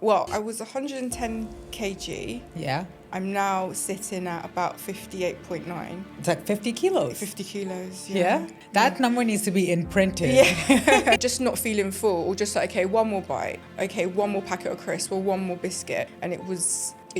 Well, I was 110 kg. Yeah. I'm now sitting at about 58.9. It's like 50 kilos. 50 kilos, Yeah? That number needs to be imprinted. Yeah. Just not feeling full, or just like, okay, one more bite, okay, one more packet of crisps, or one more biscuit. And it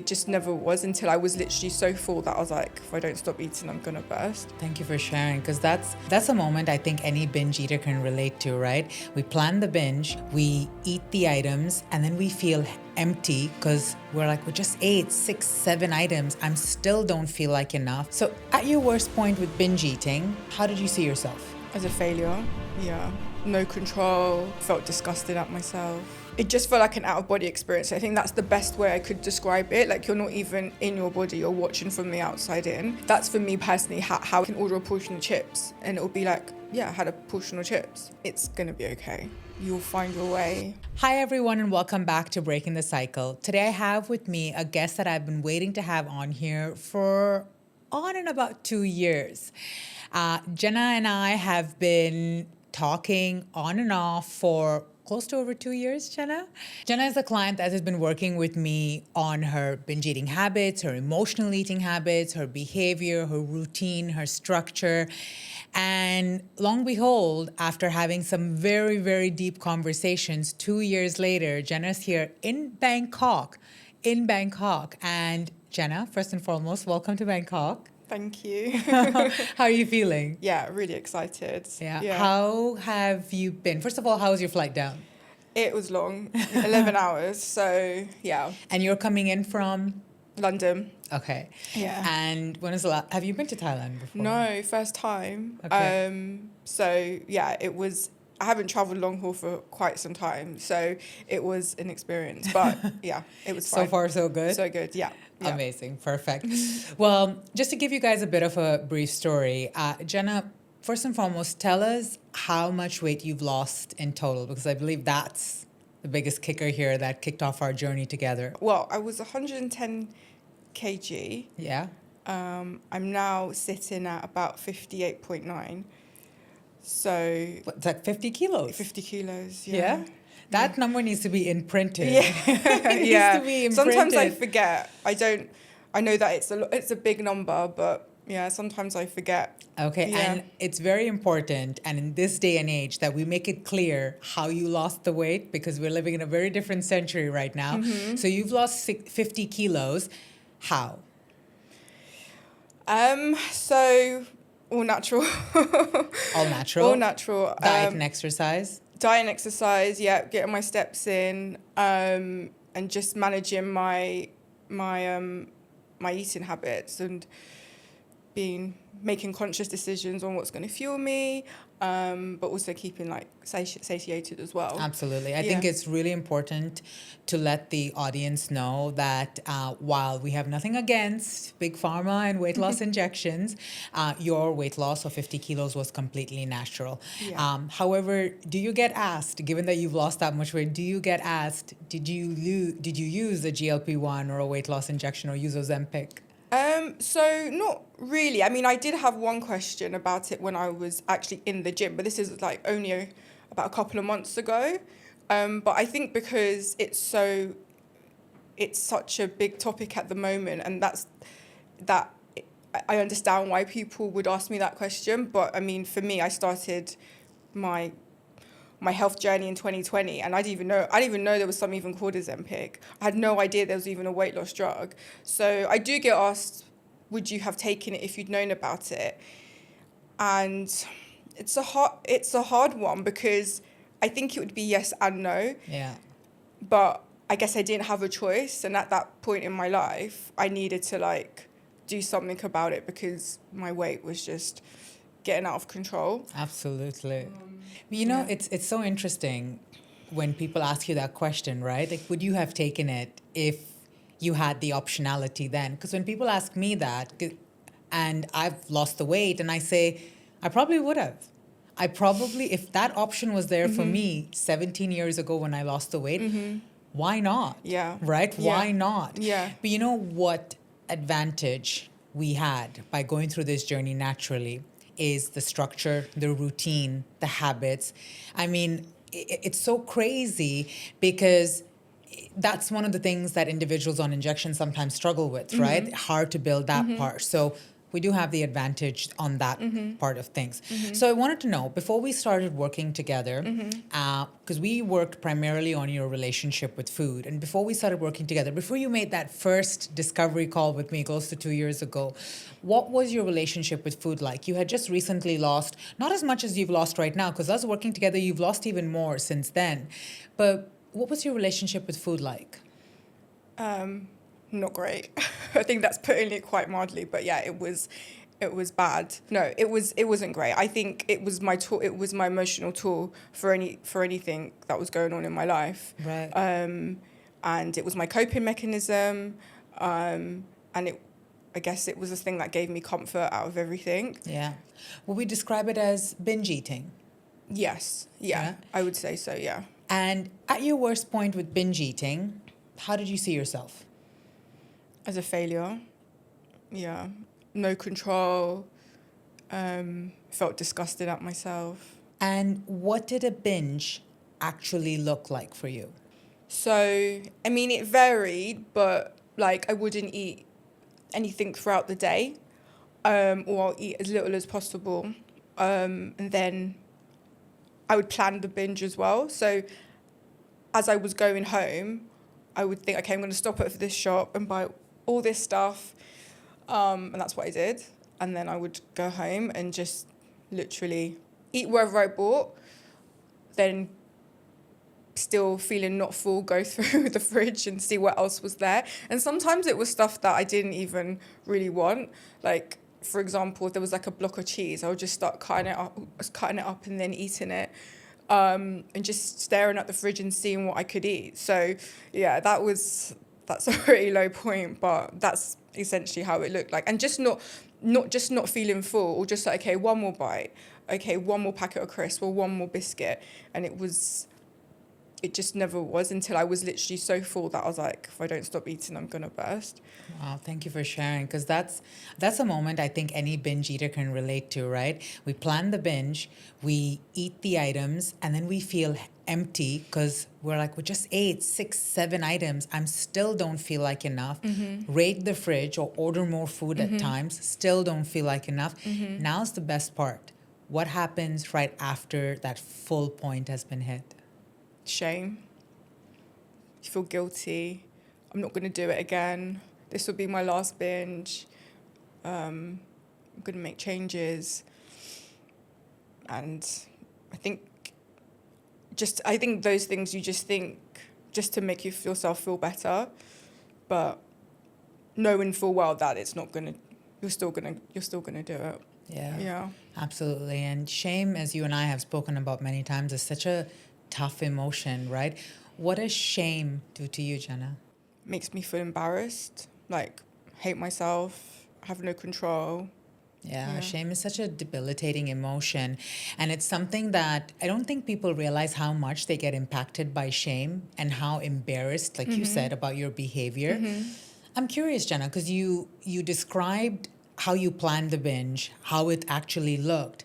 just never was until I was literally so full that I was like, if I don't stop eating, I'm gonna burst. Thank you for sharing, because that's a moment I think any binge eater can relate to, right? We plan the binge, we eat the items, and then we feel empty because we're like, we just ate 6, 7 items. I still don't feel like enough. So at your worst point with binge eating, how did you see yourself? As a failure, yeah. No control, felt disgusted at myself. It just felt like an out-of-body experience. I think that's the best way I could describe it. Like, you're not even in your body, you're watching from the outside in. That's for me personally, how I can order a portion of chips and it'll be like, yeah, I had a portion of chips. It's gonna be okay. You'll find your way. Hi everyone, and welcome back to Breaking the Cycle. Today I have with me a guest that I've been waiting to have on here for on and about 2 years. Jenna and I have been talking on and off for close to over 2 years, Jenna. Jenna is a client that has been working with me on her binge eating habits, her emotional eating habits, her behavior, her routine, her structure. And long behold, after having some very, very deep conversations, 2 years later, Jenna's here in Bangkok. And Jenna, first and foremost, welcome to Bangkok. Thank you. How are you feeling? Yeah, really excited. Yeah. How have you been? First of all, how was your flight down? It was long, 11 hours, so yeah. And you're coming in from? London. Okay. Yeah. And when is the last, have you been to Thailand before? No, first time. Okay. So yeah, I haven't traveled long haul for quite some time, so it was an experience, but yeah, it was fine. So far, so good? So good, yeah. Amazing, perfect. Well, just to give you guys a bit of a brief story, Jenna, first and foremost, tell us how much weight you've lost in total, because I believe that's the biggest kicker here that kicked off our journey together. Well, I was 110 kg. Yeah. I'm now sitting at about 58.9. So It's like 50 kilos. 50 kilos, Yeah? That number needs to be imprinted. Yeah. It needs Yeah. to be imprinted. Sometimes I forget. I know that it's a big number, but yeah, sometimes I forget. Okay, Yeah. and it's very important, and in this day and age, that we make it clear how you lost the weight, because we're living in a very different century right now. Mm-hmm. So you've lost 50 kilos. How? So all natural. All natural? All natural. Diet and exercise? Diet and exercise, yeah, getting my steps in, and just managing my eating habits and making conscious decisions on what's going to fuel me, but also keeping like satiated as well. Absolutely. I think it's really important to let the audience know that while we have nothing against Big Pharma and weight loss injections, your weight loss of 50 kilos was completely natural. Yeah. However, do you get asked, given that you've lost that much weight, did you use a GLP-1 or a weight loss injection or use Ozempic? So not really. I mean, I did have one question about it when I was actually in the gym, but this is like only about a couple of months ago. But I think because it's such a big topic at the moment, and I understand why people would ask me that question. But I mean, for me, I started my health journey in 2020, and I didn't even know there was something even called Ozempic. I had no idea there was even a weight loss drug. So I do get asked, would you have taken it if you'd known about it? And it's a hard one, because I think it would be yes and no. Yeah. But I guess I didn't have a choice, and at that point in my life, I needed to like do something about it, because my weight was just getting out of control. Absolutely. It's so interesting when people ask you that question, right? Like, would you have taken it if you had the optionality then? Because when people ask me that, and I've lost the weight, and I say, I probably would have. If that option was there for me 17 years ago when I lost the weight, why not? Yeah. Right? Yeah. Why not? Yeah. But you know what advantage we had by going through this journey naturally is the structure, the routine, the habits. I mean, it's so crazy because that's one of the things that individuals on injection sometimes struggle with, right? Hard to build that part. So we do have the advantage on that part of things. So I wanted to know, before we started working together, because we worked primarily on your relationship with food, and before we started working together, before you made that first discovery call with me close to 2 years ago, what was your relationship with food like? You had just recently lost, not as much as you've lost right now, because us working together, you've lost even more since then. But what was your relationship with food like? Not great. I think that's putting it quite mildly, but yeah, it was bad. No, it wasn't great. I think it was my tool. It was my emotional tool for anything that was going on in my life. Right. And it was my coping mechanism. And I guess it was the thing that gave me comfort out of everything. Yeah. Would we describe it as binge eating? Yes. Yeah. I would say so. Yeah. And at your worst point with binge eating, how did you see yourself? As a failure. Yeah. No control. Felt disgusted at myself. And what did a binge actually look like for you? So, I mean, it varied, but like I wouldn't eat anything throughout the day, or I'll eat as little as possible. And then I would plan the binge as well. So as I was going home, I would think, okay, I'm going to stop at this shop and buy all this stuff. And that's what I did. And then I would go home and just literally eat wherever I bought, then still feeling not full, go through the fridge and see what else was there. And sometimes it was stuff that I didn't even really want. Like, for example, if there was like a block of cheese, I would just start cutting it up and then eating it. And just staring at the fridge and seeing what I could eat. So yeah, that's a pretty low point, but that's essentially how it looked like. And just not feeling full, or just like, okay, one more bite, okay, one more packet of crisps, or one more biscuit. And it just never was, until I was literally so full that I was like, if I don't stop eating, I'm gonna burst. Wow, thank you for sharing, because that's a moment I think any binge eater can relate to, right? We plan the binge, we eat the items, and then we feel empty because we're like, we just ate 6, 7 items. I'm still don't feel like enough. Raid the fridge or order more food at times, still don't feel like enough. Now's the best part. What happens right after that full point has been hit? Shame. You feel guilty. I'm not going to do it again. This will be my last binge. I'm going to make changes. And I think those things you just think just to make yourself feel better, but knowing full well that it's not going to, you're still going to do it. Yeah, absolutely. And shame, as you and I have spoken about many times, is such a tough emotion, right? What does shame do to you, Jenna? Makes me feel embarrassed, like hate myself, have no control. Yeah, shame is such a debilitating emotion. And it's something that I don't think people realize how much they get impacted by shame and how embarrassed, like you said, about your behavior. I'm curious, Jenna, because you described how you planned the binge, how it actually looked.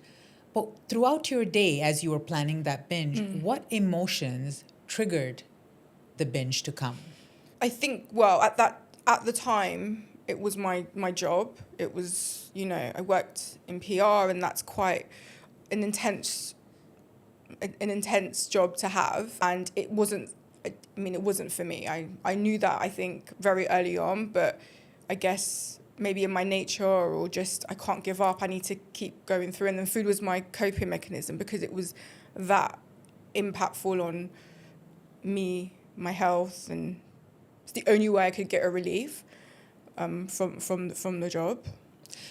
But throughout your day, as you were planning that binge, what emotions triggered the binge to come? I think, well, at the time, it was my job. It was, I worked in PR, and that's quite an intense job to have. And it wasn't for me. I knew that, I think, very early on, but I guess maybe in my nature, or just I can't give up, I need to keep going through. And then food was my coping mechanism, because it was that impactful on me, my health, and it's the only way I could get a relief from the job.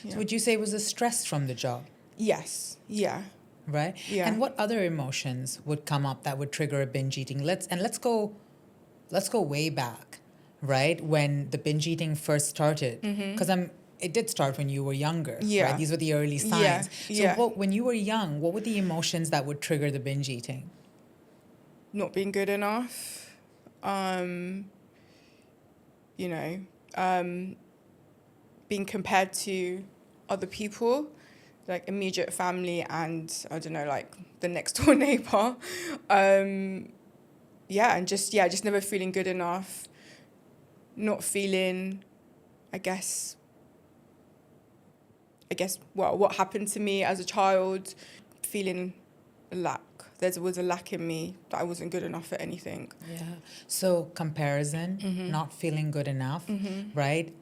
So would you say it was the stress from the job? Yes. Yeah. Right? Yeah. And what other emotions would come up that would trigger a binge eating? Let's go way back, right? When the binge eating first started, because it did start when you were younger. Yeah. Right? These were the early signs. Yeah. So when you were young, what were the emotions that would trigger the binge eating? Not being good enough. Being compared to other people, like immediate family and, I don't know, like the next door neighbor. just never feeling good enough, not feeling, I guess, well, what happened to me as a child, feeling a lack. There was a lack in me that I wasn't good enough at anything. Yeah. So comparison, not feeling good enough, right?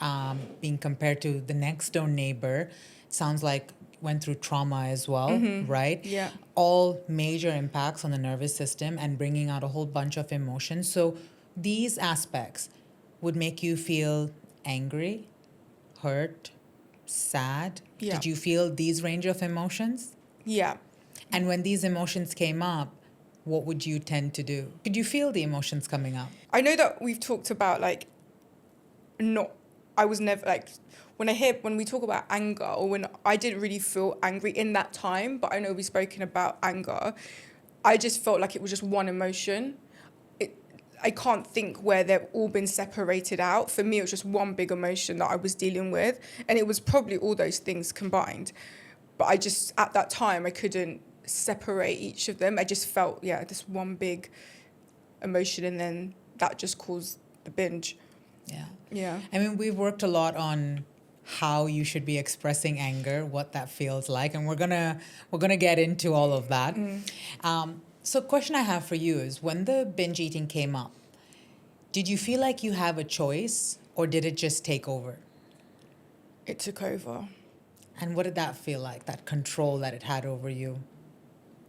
Being compared to the next door neighbor, sounds like went through trauma as well, right? Yeah. All major impacts on the nervous system and bringing out a whole bunch of emotions. So these aspects would make you feel angry, hurt, sad. Yeah. Did you feel these range of emotions? Yeah. And when these emotions came up, what would you tend to do? Could you feel the emotions coming up? I know that we've talked about I was never when we talk about anger, or when I didn't really feel angry in that time, but I know we've spoken about anger, I just felt like it was just one emotion. I can't think where they've all been separated out. For me, it was just one big emotion that I was dealing with, and it was probably all those things combined. But I just, at that time, I couldn't separate each of them. I just felt, this one big emotion, and then that just caused the binge. Yeah. Yeah. I mean, we've worked a lot on how you should be expressing anger, what that feels like, and we're gonna get into all of that. So question I have for you is, when the binge eating came up, did you feel like you have a choice, or did it just take over? It took over. And what did that feel like, that control that it had over you?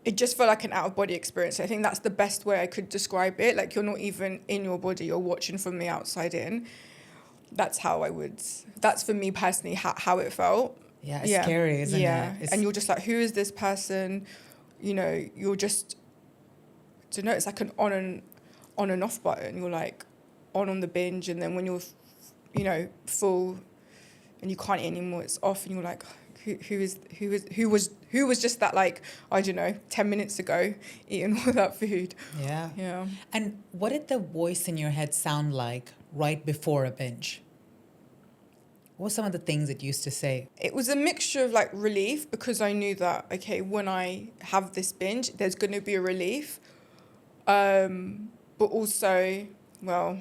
It just felt like an out-of-body experience. I think that's the best way I could describe it. Like, you're not even in your body, you're watching from the outside in. That's for me personally, how it felt. Yeah, it's scary, isn't it? Yeah, and you're just like, who is this person? You know, you're just, I don't know, it's like an on and off button. You're like on the binge, and then when you're, full and you can't eat anymore, it's off, and you're like, who was just that, like, I don't know, 10 minutes ago eating all that food. Yeah. Yeah. And what did the voice in your head sound like right before a binge? What were some of the things it used to say? It was a mixture of like relief, because I knew that, okay, when I have this binge, there's going to be a relief. But also, well,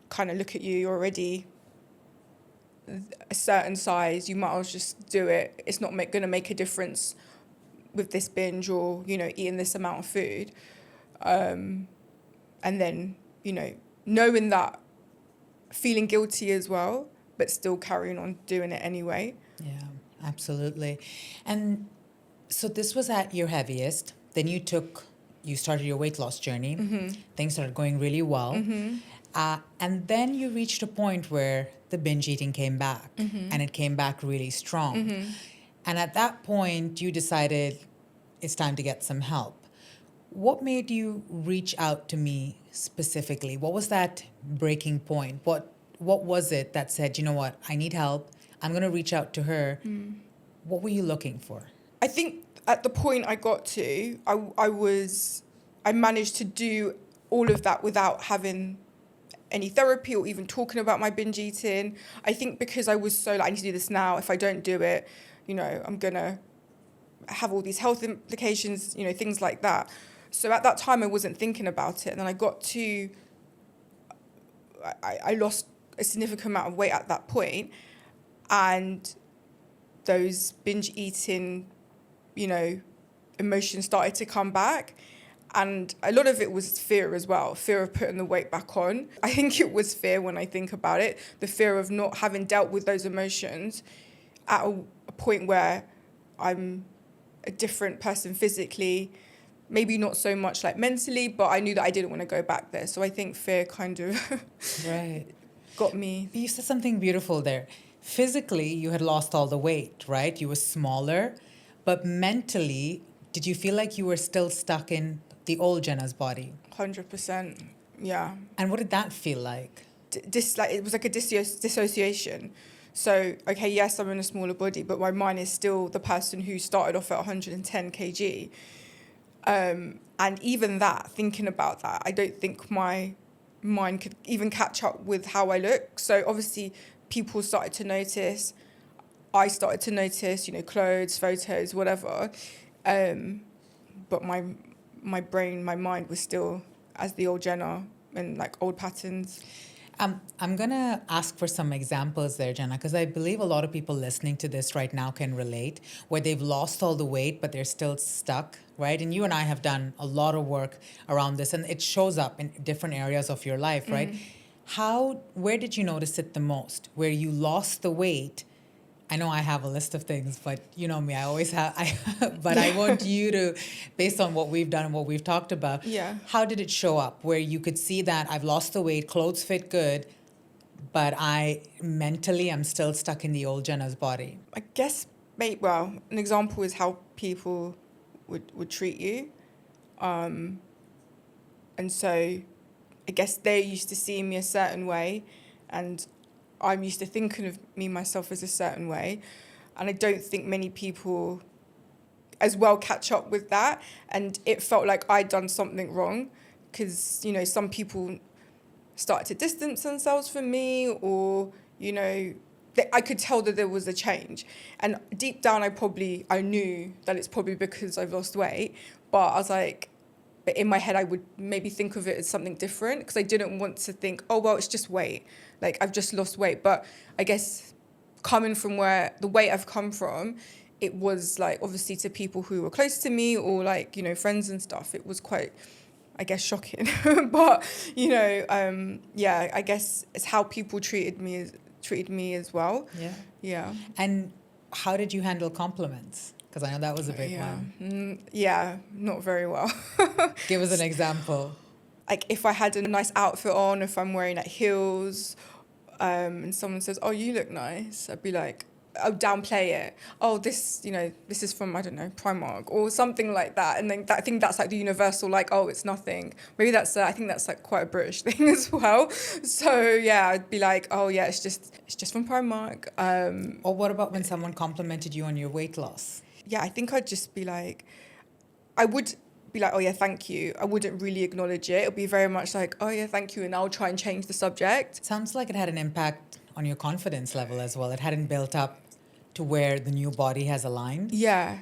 kind of look at you, you're already a certain size, you might as well just do it. It's not going to make a difference with this binge, or, eating this amount of food. And then, knowing that, feeling guilty as well, but still carrying on doing it anyway. Yeah, absolutely. And so this was at your heaviest. Then you started your weight loss journey. Things started going really well. And then you reached a point where the binge eating came back, and it came back really strong. And at that point, you decided it's time to get some help. What made you reach out to me specifically? What was that breaking point? What was it that said, you know what, I need help, I'm going to reach out to her? What were you looking for? I think at the point I got to, I managed to do all of that without having any therapy or even talking about my binge eating. I think because I was so like, I need to do this now. If I don't do it, I'm going to have all these health implications, things like that. So at that time, I wasn't thinking about it. And then I lost a significant amount of weight at that point. And those binge eating, emotions started to come back. And a lot of it was fear as well, fear of putting the weight back on. I think it was fear when I think about it, the fear of not having dealt with those emotions at a point where I'm a different person physically, maybe not so much like mentally, but I knew that I didn't want to go back there. So I think fear kind of Right. got me. You said something beautiful there. Physically, you had lost all the weight, right? You were smaller, but mentally, did you feel like you were still stuck in the old Jenna's body? 100%, yeah. And what did that feel like? It was like a dissociation. So, okay, yes, I'm in a smaller body, but my mind is still the person who started off at 110 kg. And even that, thinking about that, I don't think my mind could even catch up with how I look. So obviously people started to notice, I started to notice, clothes, photos, whatever. But my brain, my mind was still as the old Jenna and like old patterns. I'm going to ask for some examples there, Jenna, because I believe a lot of people listening to this right now can relate, where they've lost all the weight, but they're still stuck, right? And you and I have done a lot of work around this, and it shows up in different areas of your life, right? Where did you notice it the most? Where you lost the weight? I know I have a list of things, but you know me, I always have, but I want you to, based on what we've done and what we've talked about, Yeah. how did it show up where you could see that I've lost the weight, clothes fit good, but I'm still stuck in the old Jenna's body? I guess, well, an example is how people would treat you. And so I guess they're used to seeing me a certain way, and I'm used to thinking of me myself as a certain way. And I don't think many people as well catch up with that. And it felt like I'd done something wrong because, you know, some people started to distance themselves from me, or, you know, I could tell that there was a change. And deep down, I knew that it's probably because I've lost weight. But I was like, but in my head, I would maybe think of it as something different because I didn't want to think, oh, well, it's just weight. Like, I've just lost weight. But I guess coming from where the weight I've come from, it was like, obviously to people who were close to me or like, you know, friends and stuff, it was quite, I guess, shocking. But, you know, yeah, I guess it's how people treated me as well. Yeah. Yeah. And how did you handle compliments? Because I know that was a big one. Yeah, not very well. Give us an example. Like if I had a nice outfit on, if I'm wearing like heels, and someone says, "Oh, you look nice," I'd be like, I'll downplay it. Oh, this is from, I don't know, Primark or something like that. And then I think that's like the universal, like, oh, it's nothing. Maybe I think that's like quite a British thing as well. So yeah, I'd be like, oh yeah, it's just from Primark. Or what about when someone complimented you on your weight loss? Yeah, I think I'd just be like, I would be like, oh yeah, thank you. I wouldn't really acknowledge it. It'll be very much like, oh yeah, thank you. And I'll try and change the subject. Sounds like it had an impact on your confidence level as well. It hadn't built up to where the new body has aligned. Yeah.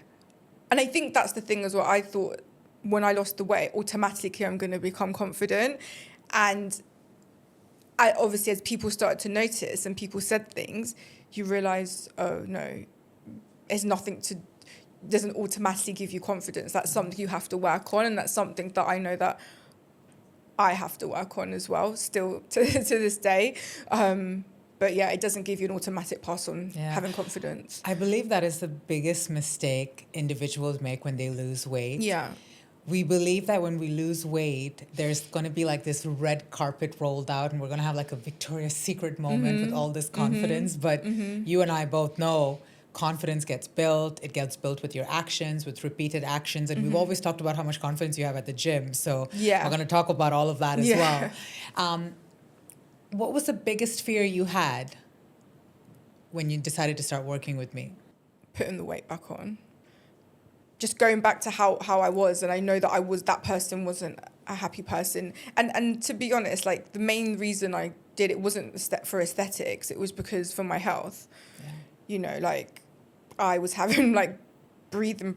And I think that's the thing as well. I thought when I lost the weight, automatically I'm going to become confident. And I obviously, as people started to notice and people said things, you realize, oh no, it's nothing to, doesn't automatically give you confidence. That's something you have to work on. And that's something that I know that I have to work on as well, still to this day. But yeah, it doesn't give you an automatic pass on having confidence. I believe that is the biggest mistake individuals make when they lose weight. Yeah. We believe that when we lose weight, there's going to be like this red carpet rolled out and we're going to have like a Victoria's Secret moment with all this confidence. But you and I both know confidence gets built. It gets built with your actions, with repeated actions. And we've always talked about how much confidence you have at the gym. So we're going to talk about all of that as well. What was the biggest fear you had when you decided to start working with me? Putting the weight back on. Just going back to how I was, and I know that that person wasn't a happy person. And to be honest, like the main reason I did it wasn't for aesthetics. It was because for my health. Yeah. You know, like I was having like breathing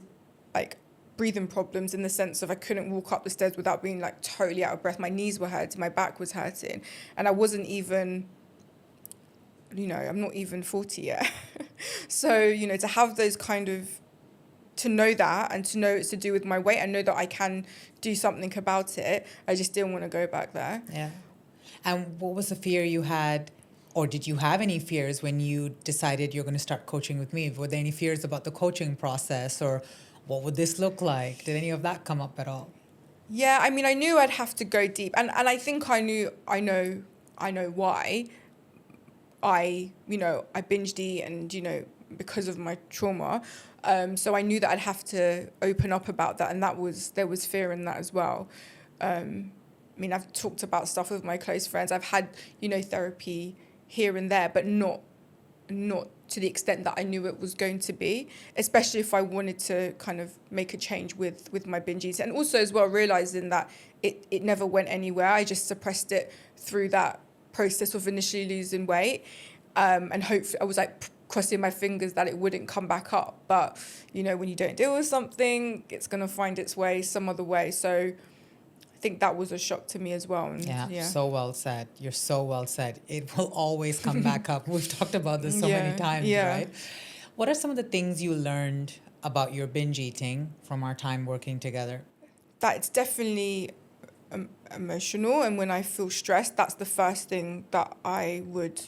problems in the sense of I couldn't walk up the stairs without being like totally out of breath. My knees were hurting, my back was hurting, and I wasn't even, you know, I'm not even 40 yet. So, you know, to have those kind of, to know that and to know it's to do with my weight and know that I can do something about it, I just didn't want to go back there. Yeah. And what was the fear you had, or did you have any fears when you decided you're going to start coaching with me? Were there any fears about the coaching process, or what would this look like? Did any of that come up at all? Yeah, I mean, I knew I'd have to go deep, and I think I know why. I binged eat, and, you know, because of my trauma. So I knew that I'd have to open up about that, and there was fear in that as well. I mean, I've talked about stuff with my close friends. I've had, you know, therapy here and there, but not to the extent that I knew it was going to be, especially if I wanted to kind of make a change with my binge eating. And also as well, realizing that it never went anywhere. I just suppressed it through that process of initially losing weight. And hopefully I was like crossing my fingers that it wouldn't come back up. But, you know, when you don't deal with something, it's going to find its way some other way. So think that was a shock to me as well. And Yeah, so well said. You're so well said. It will always come back up. We've talked about this so many times, right? What are some of the things you learned about your binge eating from our time working together? That it's definitely emotional, and when I feel stressed, that's the first thing that I would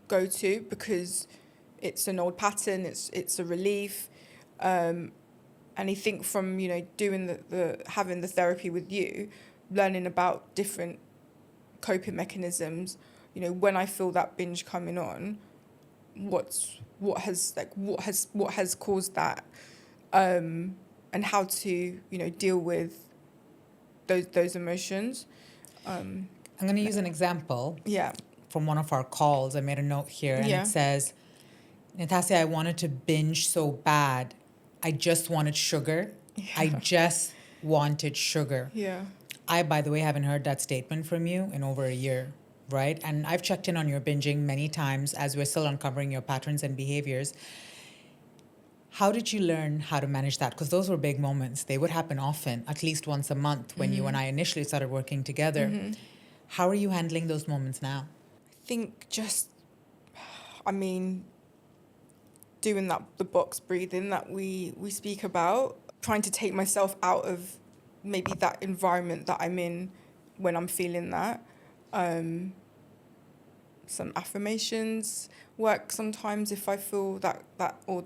go to, because it's an old pattern. It's a relief, and I think from doing the having the therapy with you, learning about different coping mechanisms. When I feel that binge coming on, what has caused that, and how to deal with those emotions. I'm going to use an example Yeah. from one of our calls. I made a note here, and Yeah. it says, Natasha, I wanted to binge so bad. I just wanted sugar. I just wanted sugar. Yeah. I, by the way, haven't heard that statement from you in over a year, right? And I've checked in on your binging many times as we're still uncovering your patterns and behaviors. How did you learn how to manage that? Because those were big moments. They would happen often, at least once a month when you and I initially started working together. How are you handling those moments now? I think doing the box breathing that we speak about, trying to take myself out of maybe that environment that I'm in when I'm feeling that. Some affirmations work sometimes if I feel that or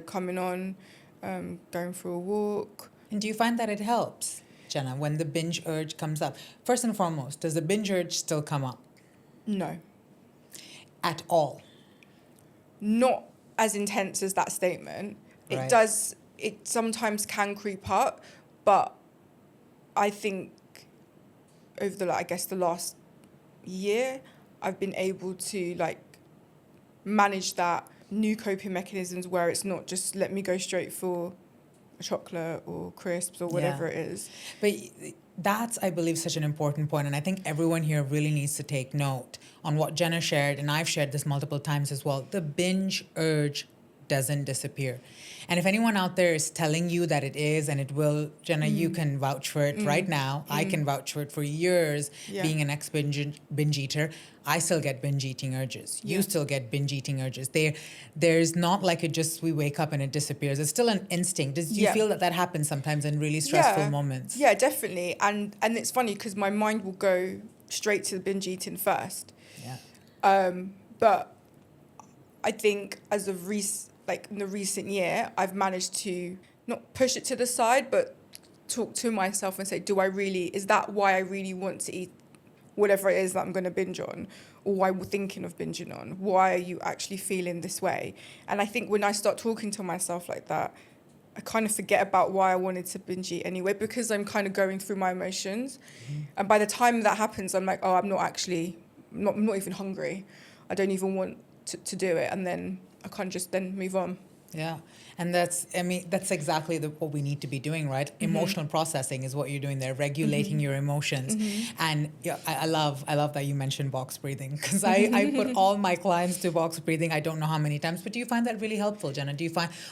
coming on, going for a walk. And do you find that it helps, Jenna, when the binge urge comes up? First and foremost, does the binge urge still come up? No. At all? Not as intense as that statement. Right. It sometimes can creep up, but I think over the last year, I've been able to manage that, new coping mechanisms where it's not just let me go straight for a chocolate or crisps or whatever it is. But that's, I believe, such an important point, and I think everyone here really needs to take note on what Jenna shared, and I've shared this multiple times as well. The binge urge doesn't disappear. And if anyone out there is telling you that it is and it will, Jenna, you can vouch for it right now. I can vouch for it for years, being an ex-binge eater. I still get binge eating urges. You still get binge eating urges. There's not like we wake up and it disappears. It's still an instinct. Do you feel that happens sometimes in really stressful moments? Yeah, definitely. And it's funny because my mind will go straight to the binge eating first. Yeah. But I think as of in the recent year, I've managed to not push it to the side, but talk to myself and say, is that why I really want to eat whatever it is that I'm going to binge on, or why we're thinking of binging on? Why are you actually feeling this way? And I think when I start talking to myself like that, I kind of forget about why I wanted to binge eat anyway, because I'm kind of going through my emotions. And by the time that happens, I'm like, oh, I'm not even hungry. I don't even want to do it. And then I can't just then move on. Yeah. And that's exactly what we need to be doing, right? Emotional processing is what you're doing there, regulating your emotions. And I love that you mentioned box breathing, because I put all my clients to box breathing. I don't know how many times, but do you find that really helpful, Jenna?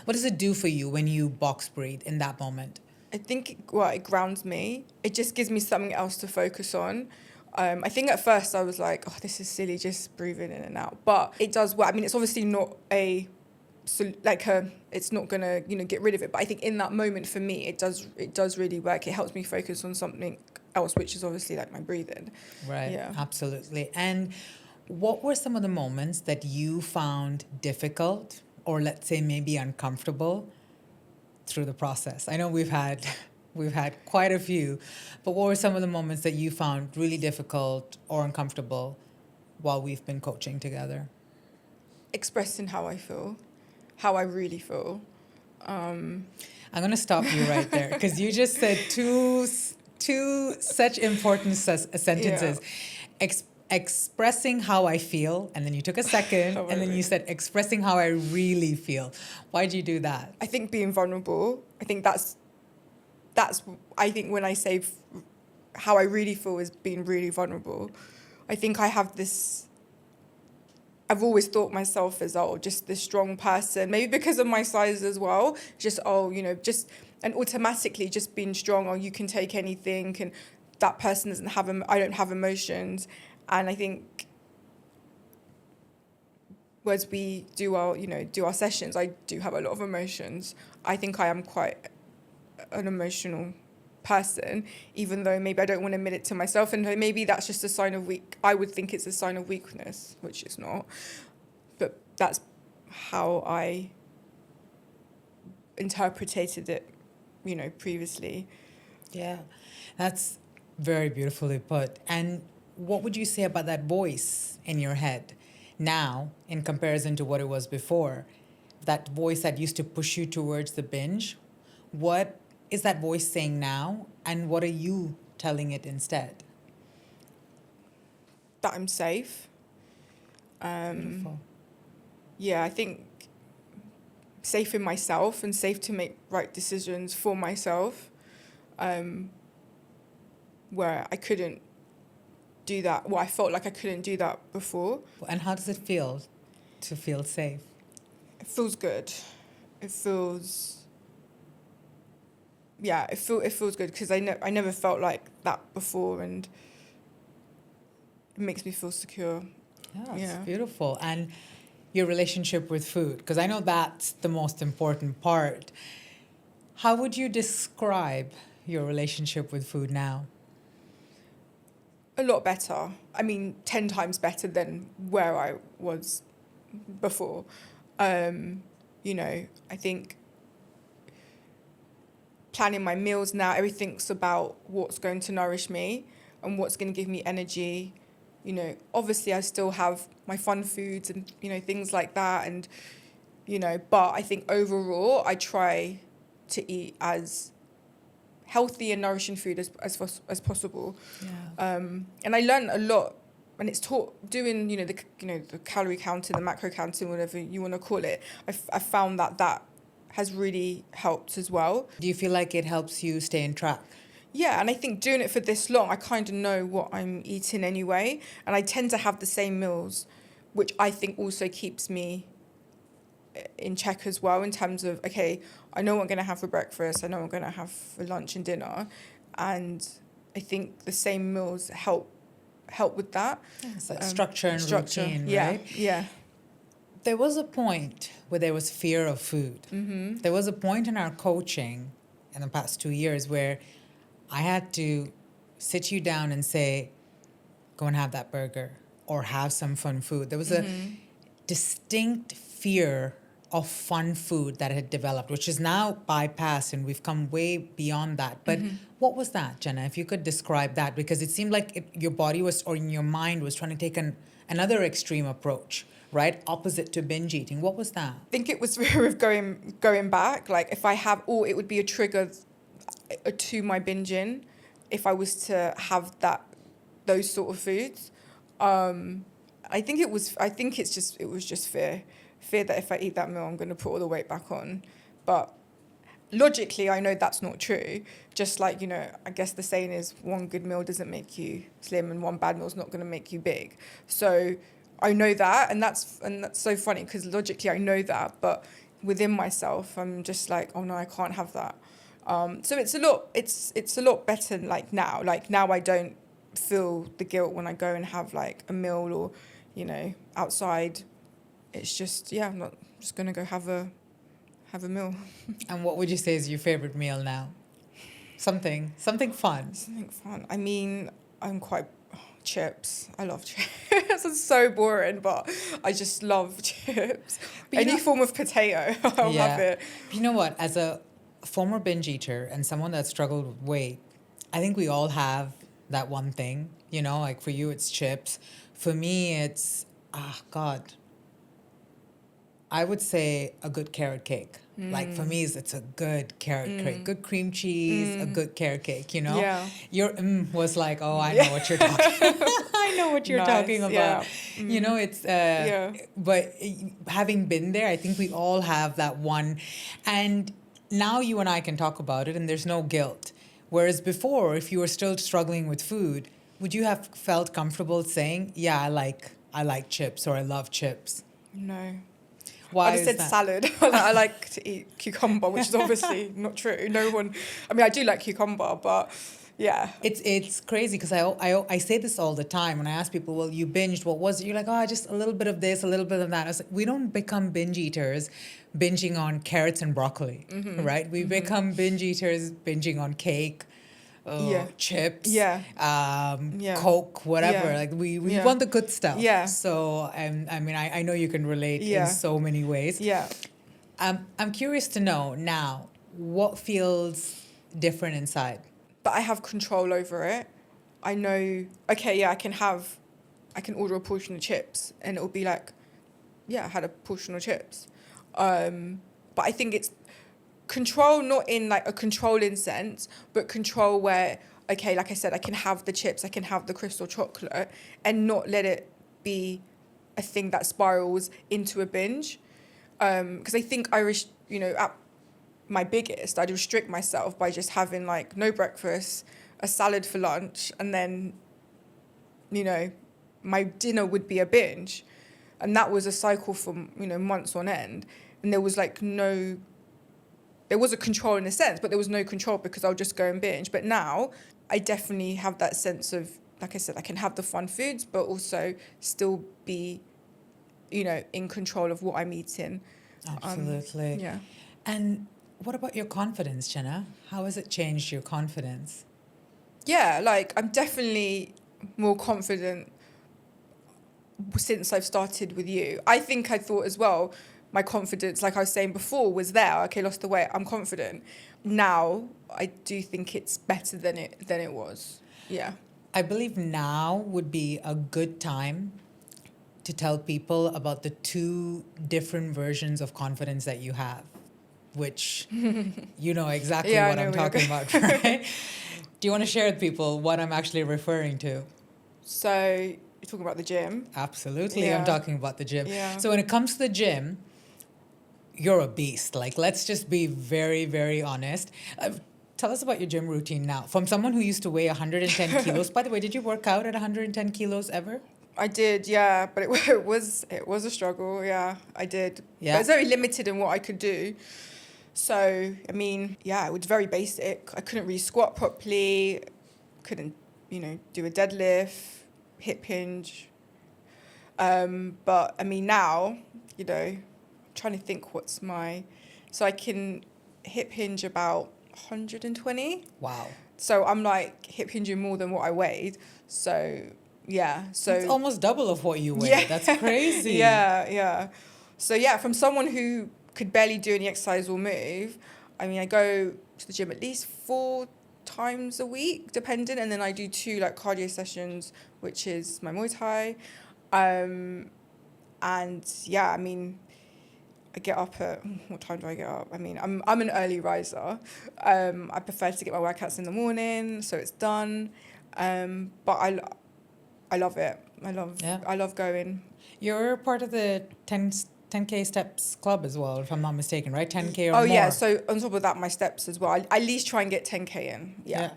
What does it do for you when you box breathe in that moment? I think it grounds me. It just gives me something else to focus on. I think at first I was like, oh, this is silly, just breathing in and out. But it does work. I mean, it's obviously not it's not gonna get rid of it. But I think in that moment for me, it does really work. It helps me focus on something else, which is obviously like my breathing. Right. Yeah. Absolutely. And what were some of the moments that you found difficult, or let's say maybe uncomfortable, through the process? I know we've had quite a few, but what were some of the moments that you found really difficult or uncomfortable while we've been coaching together? Expressing how I feel, how I really feel. I'm going to stop you right there, because you just said two such important sentences. Yeah. Expressing how I feel, and then you took a second, and then you said expressing how I really feel. Why'd you do that? I think being vulnerable. I think that's. I think when I say how I really feel is being really vulnerable. I think I have this. I've always thought myself as just this strong person, maybe because of my size as well. And automatically just being strong. You can take anything, and that person doesn't have, I don't have emotions. And I think as we do our sessions, I do have a lot of emotions. I think I am quite an emotional person, even though maybe I don't want to admit it to myself, and maybe that's just a sign of I would think it's a sign of weakness, which it's not. But that's how I interpreted it, previously. Yeah, that's very beautifully put. And what would you say about that voice in your head now in comparison to what it was before? That voice that used to push you towards the binge, what is that voice saying now, and what are you telling it instead? That I'm safe. Beautiful. Yeah, I think safe in myself and safe to make right decisions for myself, where I couldn't do that. Well, I felt like I couldn't do that before. And how does it feel to feel safe? It feels good. It feels, yeah, it feels good because I never felt like that before, and it makes me feel secure. Yeah, Yeah. it's beautiful. And your relationship with food, because I know that's the most important part. How would you describe your relationship with food now? A lot better. I mean, 10 times better than where I was before. I think planning my meals now, everything's about what's going to nourish me and what's going to give me energy. Obviously I still have my fun foods and, things like that. And, but I think overall I try to eat as healthy and nourishing food as possible. Yeah. And I learned a lot, and it's taught doing, the calorie counting, the macro counting, whatever you want to call it. I found that has really helped as well. Do you feel like it helps you stay in track? Yeah, and I think doing it for this long, I kind of know what I'm eating anyway, and I tend to have the same meals, which I think also keeps me in check as well, in terms of, okay, I know what I'm going to have for breakfast, I know what I'm going to have for lunch and dinner, and I think the same meals help with that. It's like structure and routine, yeah, right? Yeah. There was a point where there was fear of food. Mm-hmm. There was a point in our coaching in the past 2 years where I had to sit you down and say, go and have that burger or have some fun food. There was a distinct fear of fun food that had developed, which is now bypassed, and we've come way beyond that. But what was that, Jenna? If you could describe that, because it seemed like your body was, or in your mind was trying to take another extreme approach, right? Opposite to binge eating. What was that? I think it was fear of going back. Like if I have, or it would be a trigger to my binging if I was to have those sort of foods. I think it was just fear that if I eat that meal, I'm going to put all the weight back on. But logically, I know that's not true. Just like, I guess the saying is one good meal doesn't make you slim and one bad meal is not going to make you big. So I know that, and that's so funny because logically I know that, but within myself, I'm just like, oh no, I can't have that. So it's a lot better like now. Like now I don't feel the guilt when I go and have like a meal or, outside. It's just, I'm not just going to go have a meal. And what would you say is your favorite meal now? Something fun. Something fun. I mean, I'm quite... chips. I love chips. It's so boring, but I just love chips. Any form of potato, I'll have it. You know what? As a former binge eater and someone that struggled with weight, I think we all have that one thing. Like for you, it's chips. For me, it's, I would say a good carrot cake. Like for me, it's a good carrot cake, good cream cheese, a good carrot cake, Yeah. Your was like, oh, I know what you're talking I know what you're talking about. Yeah. It's, but having been there, I think we all have that one. And now you and I can talk about it and there's no guilt. Whereas before, if you were still struggling with food, would you have felt comfortable saying, yeah, I like chips or I love chips? No. Why I just said that? salad. I like to eat cucumber, which is obviously not true. No one... I mean, I do like cucumber, but Yeah. It's crazy because I say this all the time when I ask people, well, you binged, what was it? You're like, oh, just a little bit of this, a little bit of that. I was like, we don't become binge eaters binging on carrots and broccoli, right? We become binge eaters binging on cake, Yeah. chips, Yeah. Yeah. Coke, whatever. Yeah. Like we Yeah. want the good stuff. Yeah. So I mean, I know you can relate in Yeah. so many ways. Yeah. I'm curious to know now what feels different inside. But I have control over it. I know, okay, yeah, I can order a portion of chips and it'll be like, yeah, I had a portion of chips. But I think it's control, not in like a controlling sense, but control where, okay, like I said, I can have the chips, I can have the crystal chocolate and not let it be a thing that spirals into a binge. Because I think at my biggest, I'd restrict myself by just having like no breakfast, a salad for lunch, and then, my dinner would be a binge. And that was a cycle for, months on end. And there was there was a control in a sense, but there was no control because I'll just go and binge. But now I definitely have that sense of, like I said, I can have the fun foods, but also still be, in control of what I'm eating. Absolutely. Yeah. And what about your confidence, Jenna? How has it changed your confidence? Yeah, like I'm definitely more confident since I've started with you. I think I thought as well, my confidence, like I was saying before, was there. Okay, lost the weight, I'm confident. Now, I do think it's better than it was. Yeah. I believe now would be a good time to tell people about the two different versions of confidence that you have, which you know exactly Yeah, what I know I'm where you're talking about, right? Do you want to share with people what I'm actually referring to? So you're talking about the gym. Absolutely, Yeah. I'm talking about the gym. Yeah. So when it comes to the gym, you're a beast. Like, let's just be very, very honest. Tell us about your gym routine now. From someone who used to weigh 110 kilos. By the way, did you work out at 110 kilos ever? I did, yeah, but it was a struggle. Yeah, I did. Yeah. But it's very limited in what I could do. So I mean, yeah, it was very basic. I couldn't really squat properly. Couldn't, do a deadlift, hip hinge. But I mean now, I'm trying to think so I can hip hinge about 120. Wow. So I'm like hip hinging more than what I weighed. So yeah, so It's almost double of what you weigh. Yeah. That's crazy. yeah. So yeah, from someone who could barely do any exercise or move, I mean, I go to the gym at least 4 times a week, depending, and then I do 2 like cardio sessions, which is my Muay Thai. And yeah, I mean, I get up at, what time do I get up? I mean, I'm an early riser. I prefer to get my workouts in the morning, so it's done. But I love it. I love going. You're part of the 10K steps club as well, if I'm not mistaken, right? 10K or more. Oh yeah, so on top of that, my steps as well. I at least try and get 10K in. Yeah.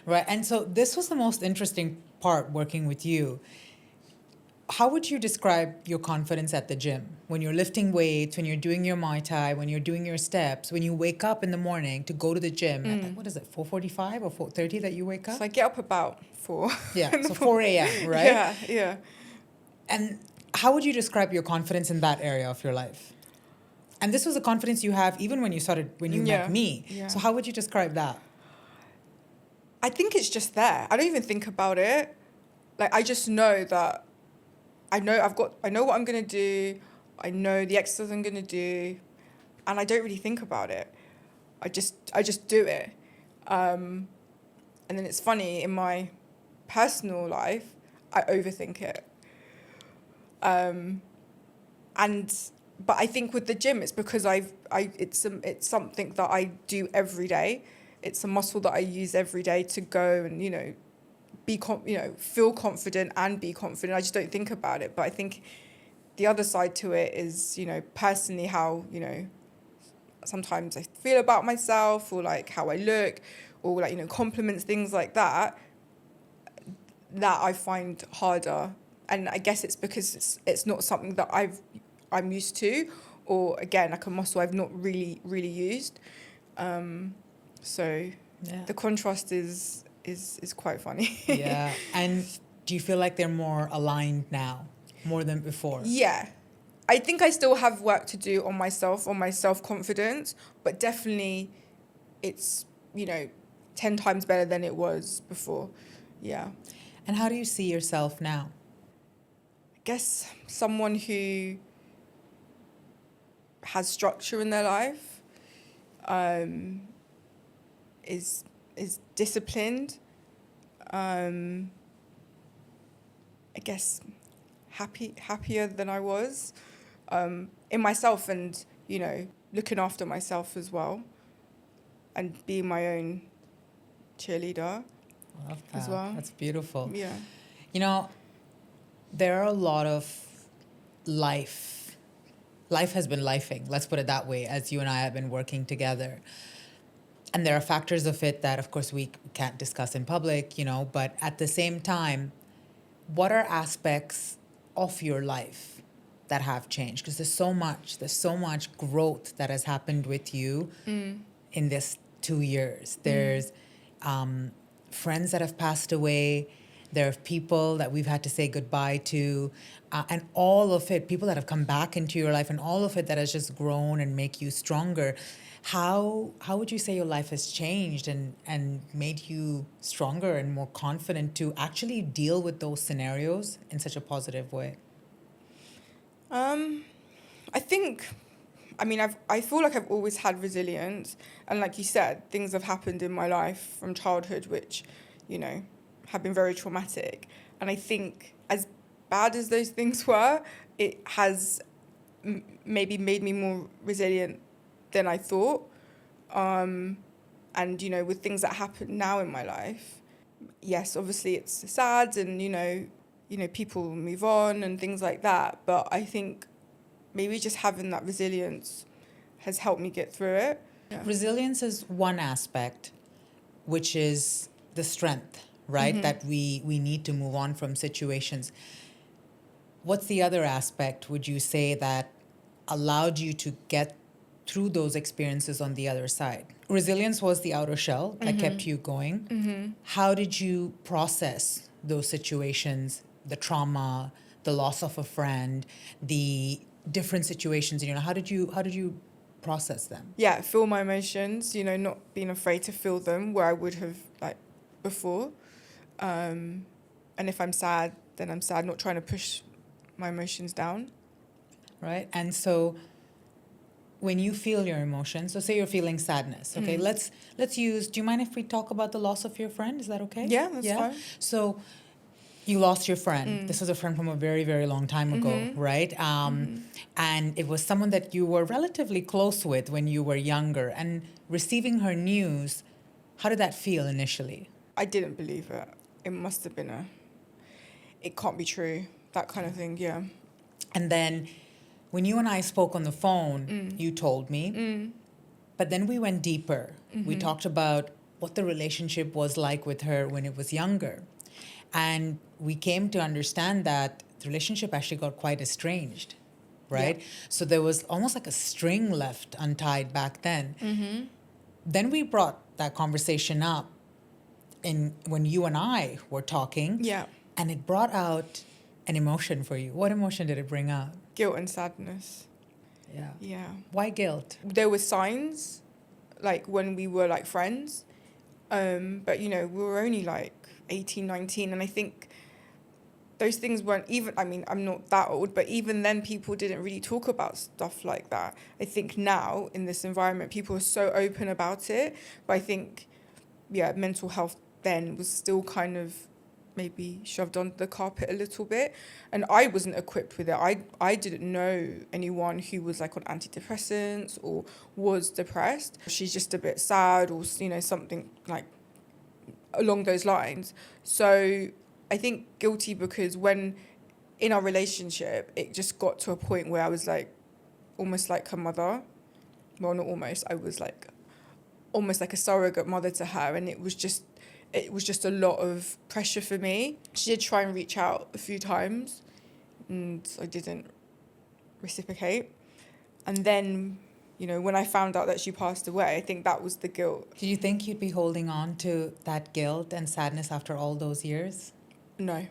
Right. And so this was the most interesting part working with you. How would you describe your confidence at the gym? When you're lifting weights, when you're doing your Muay Thai, when you're doing your steps, when you wake up in the morning to go to the gym, at, what is it, 4:45 or 4:30 that you wake up? So I get up about 4. Yeah, so 4 a.m., right? Yeah. And how would you describe your confidence in that area of your life? And this was a confidence you have even when you met me. Yeah. So how would you describe that? I think it's just there. I don't even think about it. Like I just know that I know what I'm gonna do. I know the exercise I'm gonna do, and I don't really think about it. I just do it. And then it's funny, in my personal life, I overthink it. But I think with the gym, it's because it's something that I do every day. It's a muscle that I use every day to go and feel confident and be confident. I just don't think about it. But I think the other side to it is, personally how, sometimes I feel about myself, or like how I look, or like, compliments, things like that I find harder. And I guess it's because it's not something that I'm used to, or again, like a muscle I've not really used. So Yeah. the contrast is is quite funny. Yeah. And do you feel like they're more aligned now, more than before? Yeah. I think I still have work to do on myself, on my self-confidence, but definitely it's, 10 times better than it was before. Yeah. And how do you see yourself now? I guess someone who has structure in their life, is disciplined, I guess happier than I was, in myself, and looking after myself as well, and being my own cheerleader I love as that. well. That's beautiful. Yeah. You know, there are a lot of life. Life has been lifing, let's put it that way, as you and I have been working together. And there are factors of it that, of course, we can't discuss in public, but at the same time, what are aspects of your life that have changed? Because there's so much growth that has happened with you in this 2 years. There's friends that have passed away. There are people that we've had to say goodbye to, and all of it, people that have come back into your life, and all of it that has just grown and make you stronger. How would you say your life has changed and made you stronger and more confident to actually deal with those scenarios in such a positive way? I think, I feel like I've always had resilience, and like you said, things have happened in my life from childhood which, have been very traumatic, and I think as bad as those things were, it has maybe made me more resilient than I thought. And with things that happen now in my life, yes, obviously it's sad, and people move on and things like that, but I think maybe just having that resilience has helped me get through it. Yeah. Resilience is one aspect, which is the strength, right? That we need to move on from situations. What's the other aspect, would you say, that allowed you to get through those experiences on the other side? Resilience was the outer shell that kept you going. How did you process those situations, the trauma, the loss of a friend, the different situations? How did you process them? Yeah, feel my emotions, not being afraid to feel them where I would have before. And if I'm sad, then I'm sad, not trying to push my emotions down. Right? And so when you feel your emotions, so say you're feeling sadness, okay? Let's use, do you mind if we talk about the loss of your friend? Is that okay? Yeah, that's fine. So you lost your friend. This was a friend from a very, very long time ago, right? And it was someone that you were relatively close with when you were younger. And receiving her news, how did that feel initially? I didn't believe it. It must have been it can't be true, that kind of thing, yeah. And then when you and I spoke on the phone, you told me, but then we went deeper. We talked about what the relationship was like with her when it was younger. And we came to understand that the relationship actually got quite estranged, right? Yeah. So there was almost like a string left untied back then. Then we brought that conversation up when you and I were talking. Yeah. And it brought out an emotion for you. What emotion did it bring out? Guilt and sadness. Yeah. Yeah. Why guilt? There were signs, when we were friends, but we were only 18, 19, and I think those things weren't even, I'm not that old, but even then people didn't really talk about stuff like that. I think now in this environment people are so open about it, but I think mental health then was still kind of maybe shoved under the carpet a little bit, and I wasn't equipped with it. I didn't know anyone who was on antidepressants or was depressed. She's just a bit sad, or something along those lines. So I think guilty because when in our relationship it just got to a point where I was almost like her mother. Well, not almost, I was almost like a surrogate mother to her, and it was just a lot of pressure for me. She did try and reach out a few times, and I didn't reciprocate. And then you know, when I found out that she passed away, I think that was the guilt. Do you think you'd be holding on to that guilt and sadness after all those years? No,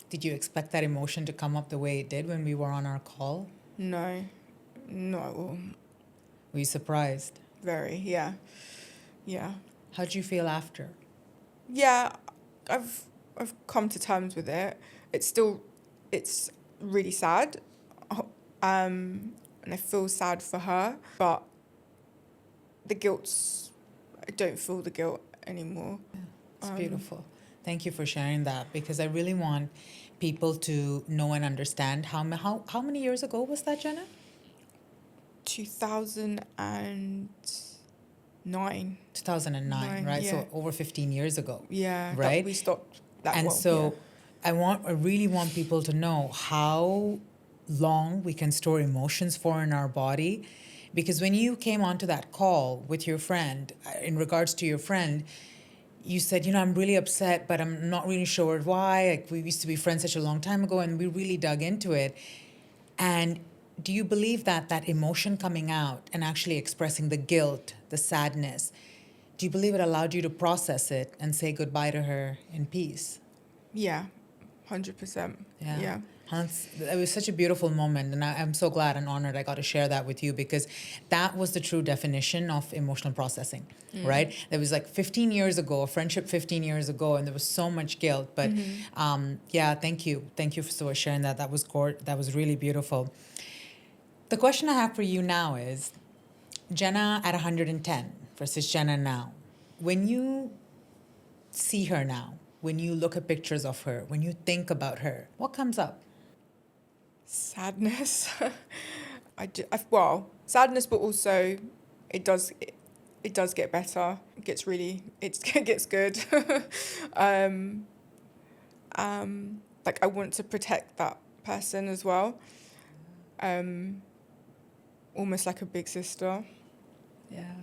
Did you expect that emotion to come up the way it did when we were on our call? no, not at all. Were you surprised? Very, yeah, yeah, How did you feel after? yeah. I've come to terms with it. It's really sad, and I feel sad for her. But I don't feel the guilt anymore. It's beautiful. Thank you for sharing that, because I really want people to know and understand how many years ago was that, Jenna? 2009. 2009, right? Yeah. So over 15 years ago. Yeah, Right? we stopped that. And well, so I really want people to know how long we can store emotions for in our body. Because when you came onto that call with your friend, in regards to your friend, you said, I'm really upset, but I'm not really sure why. Like, we used to be friends such a long time ago, and we really dug into it. And do you believe that that emotion coming out and actually expressing the guilt, the sadness, do you believe it allowed you to process it and say goodbye to her in peace? yeah, 100%. Yeah. It was such a beautiful moment, and I'm so glad and honored I got to share that with you, because that was the true definition of emotional processing, right? It was like 15 years ago, a friendship 15 years ago, and there was so much guilt. But yeah, thank you for sharing that. That was really beautiful. The question I have for you now is, Jenna at 110 versus Jenna now. When you see her now, when you look at pictures of her, when you think about her, what comes up? Sadness. Well, sadness, but also it does get better. It gets good. Like, I want to protect that person as well. Almost like a big sister.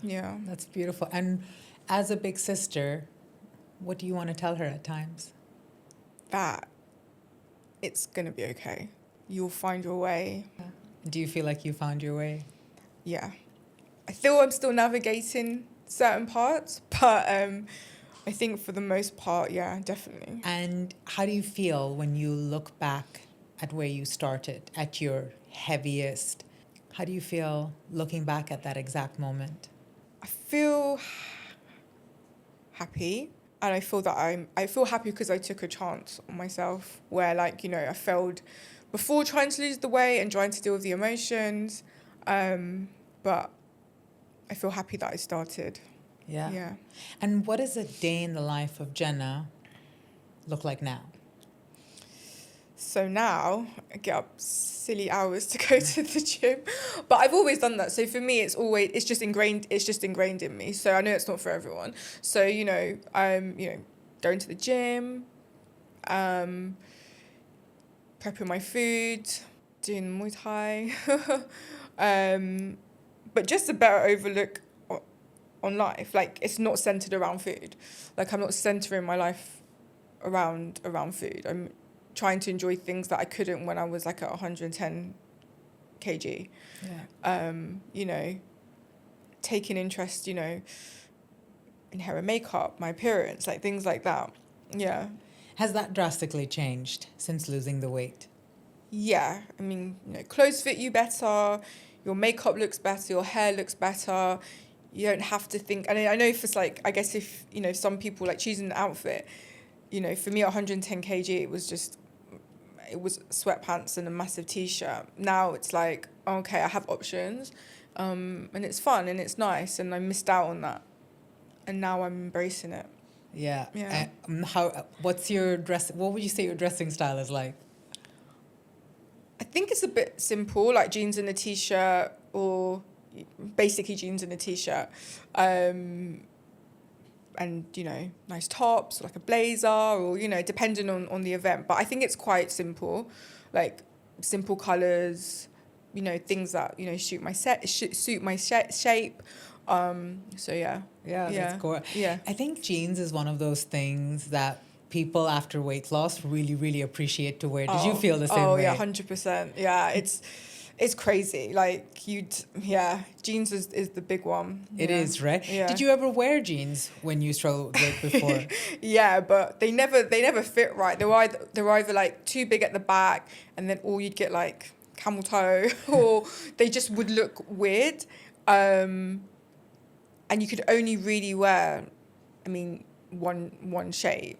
Yeah. That's beautiful. And as a big sister, what do you want to tell her at times? That it's gonna be okay. You'll find your way. Do you feel like you found your way? Yeah. I feel I'm still navigating certain parts, but I think for the most part, yeah, definitely. And how do you feel when you look back at where you started, at your heaviest? How do you feel looking back at that exact moment? I feel happy, and I feel that I feel happy because I took a chance on myself, where, like, I failed before trying to lose the weight and trying to deal with the emotions, but I feel happy that I started. Yeah. And what does a day in the life of Jenna look like now? So now I get up silly hours to go to the gym, but I've always done that. So for me, it's just ingrained in me. So I know it's not for everyone. So I'm going to the gym, prepping my food, doing Muay Thai, but just a better overlook on life. Like, it's not centered around food. Like, I'm not centering my life around food. I'm trying to enjoy things that I couldn't when I was like at 110 kg. Taking interest, in hair and makeup, my appearance, like things like that. Yeah. Has that drastically changed since losing the weight? Yeah. I mean, clothes fit you better, your makeup looks better, your hair looks better. You don't have to think. And I know if it's like, I guess if, some people like choosing an outfit, for me at 110 kg, it was sweatpants and a massive t-shirt. Now it's like, okay, I have options, and it's fun and it's nice, and I missed out on that, and now I'm embracing it. Yeah. Yeah. What would you say your dressing style is like? I think it's a bit simple, like jeans and a t-shirt, or basically jeans and a t-shirt, and nice tops, like a blazer, or depending on the event. But I think it's quite simple, like simple colors, things that suit my shape. So yeah. That's cool. Yeah. I think jeans is one of those things that people after weight loss really, really appreciate to wear. Did you feel the same way? Oh yeah, 100%. Yeah, It's crazy. Like jeans is the big one. It is, right? Yeah. Did you ever wear jeans when you struggled with weight before? Yeah, but they never fit right. They're either like too big at the back, and then or you'd get like camel toe, or they just would look weird. And you could only really wear, I mean, one shape.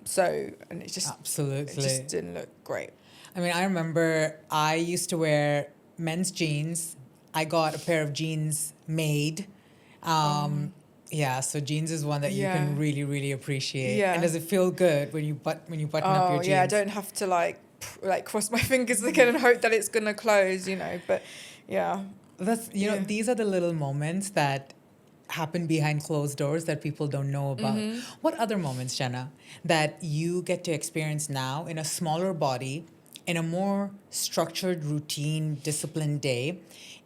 So and it Absolutely. just didn't look great. I mean, I remember I used to wear men's jeans. I got a pair of jeans made. Yeah, so jeans is one that you can really, really appreciate. Yeah. And does it feel good when you button up your jeans? Yeah, I don't have to like cross my fingers again and hope that it's gonna close, But yeah, That's these are the little moments that happen behind closed doors that people don't know about. What other moments, Jenna, that you get to experience now in a smaller body, in a more structured, routine, disciplined day,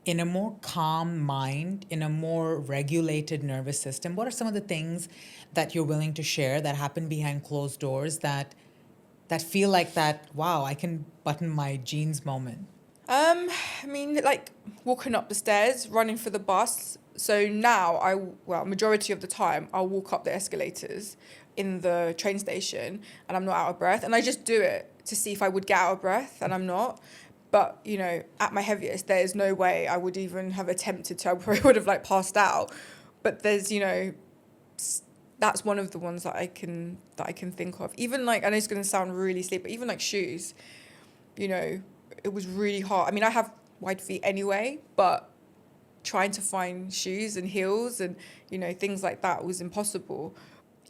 in a more calm mind, in a more regulated nervous system? What are some of the things that you're willing to share that happen behind closed doors that feel like that, wow, I can button my jeans moment? I mean, like walking up the stairs, running for the bus. So now majority of the time, I'll walk up the escalators in the train station and I'm not out of breath. And I just do it to see if I would get out of breath, and I'm not. But, at my heaviest, there's no way I would even have attempted to. I probably would have passed out. But there's, that's one of the ones that I can think of. Even I know it's going to sound really silly, but even shoes, it was really hard. I mean, I have wide feet anyway, but trying to find shoes and heels and, things like that was impossible.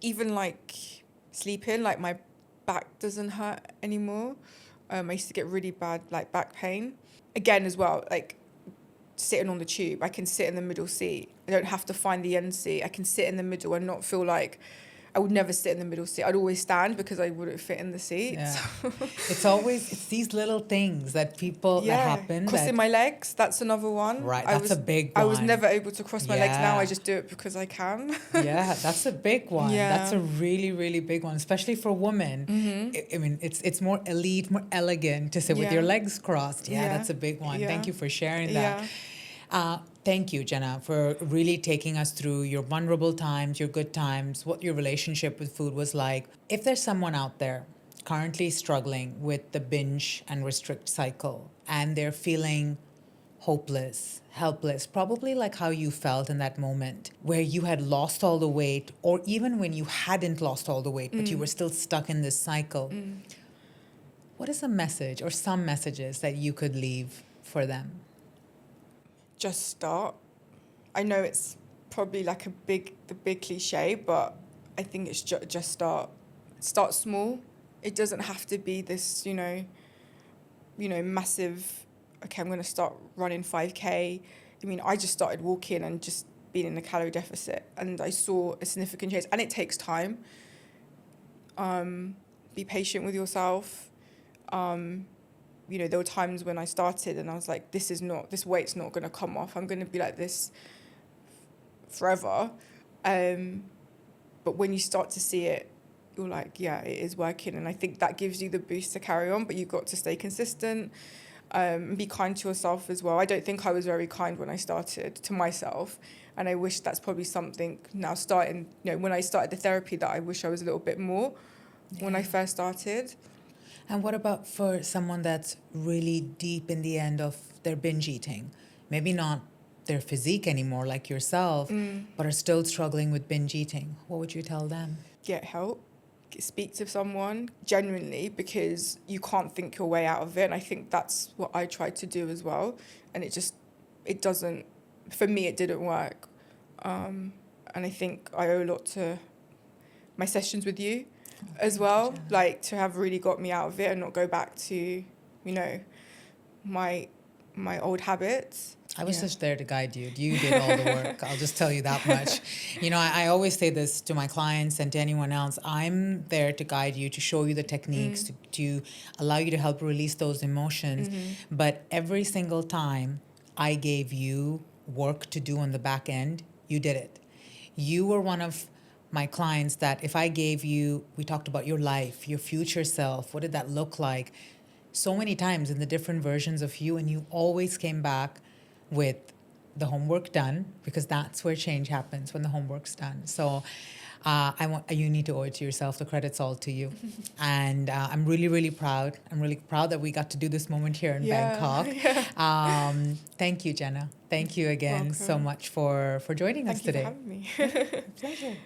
Even sleeping, my back doesn't hurt anymore. I used to get really bad back pain. Again, as well, sitting on the tube, I can sit in the middle seat. I don't have to find the end seat. I can sit in the middle and not feel like I would never sit in the middle seat. I'd always stand because I wouldn't fit in the seat. Yeah. So. It's these little things that that happen. Crossing my legs, that's another one. Right, that's a big one. I was never able to cross my legs. Now I just do it because I can. Yeah, that's a big one. Yeah. That's a really, really big one, especially for women. I mean, it's more elite, more elegant to sit with your legs crossed. Yeah, that's a big one. Yeah. Thank you for sharing that. Thank you, Jenna, for really taking us through your vulnerable times, your good times, what your relationship with food was like. If there's someone out there currently struggling with the binge and restrict cycle and they're feeling hopeless, helpless, probably like how you felt in that moment where you had lost all the weight, or even when you hadn't lost all the weight, but you were still stuck in this cycle, what is a message or some messages that you could leave for them? Just start. I know it's probably the big cliche, but I think it's just start. Start small. It doesn't have to be this, massive, okay, I'm going to start running 5K. I mean, I just started walking and just being in a calorie deficit, and I saw a significant change, and it takes time. Be patient with yourself. There were times when I started and I was like, this weight's not going to come off. I'm going to be like this forever. But when you start to see it, you're like, yeah, it is working. And I think that gives you the boost to carry on, but you've got to stay consistent and be kind to yourself as well. I don't think I was very kind when I started to myself. And I wish that's probably something now starting, when I started the therapy, that I wish I was a little bit more when I first started. And what about for someone that's really deep in the end of their binge eating? Maybe not their physique anymore like yourself, but are still struggling with binge eating. What would you tell them? Get help. Speak to someone genuinely, because you can't think your way out of it. And I think that's what I tried to do as well. And it doesn't, for me, it didn't work. And I think I owe a lot to my sessions with you as well, to have really got me out of it and not go back to, my old habits. I was just there to guide you. You did all the work. I'll just tell you that much. I always say this to my clients and to anyone else. I'm there to guide you, to show you the techniques, to allow you to help release those emotions. But every single time I gave you work to do on the back end, you did it. You were one of my clients that if I gave you, we talked about your life, your future self, what did that look like? so many times in the different versions of you, and you always came back with the homework done, because that's where change happens, when the homework's done. So you need to owe it to yourself. The credit's all to you. And I'm really, really proud. I'm really proud that we got to do this moment here in Bangkok. Thank you, Jenna. Thank you again so Welcome. much for joining us Thank you for today. having me. Pleasure.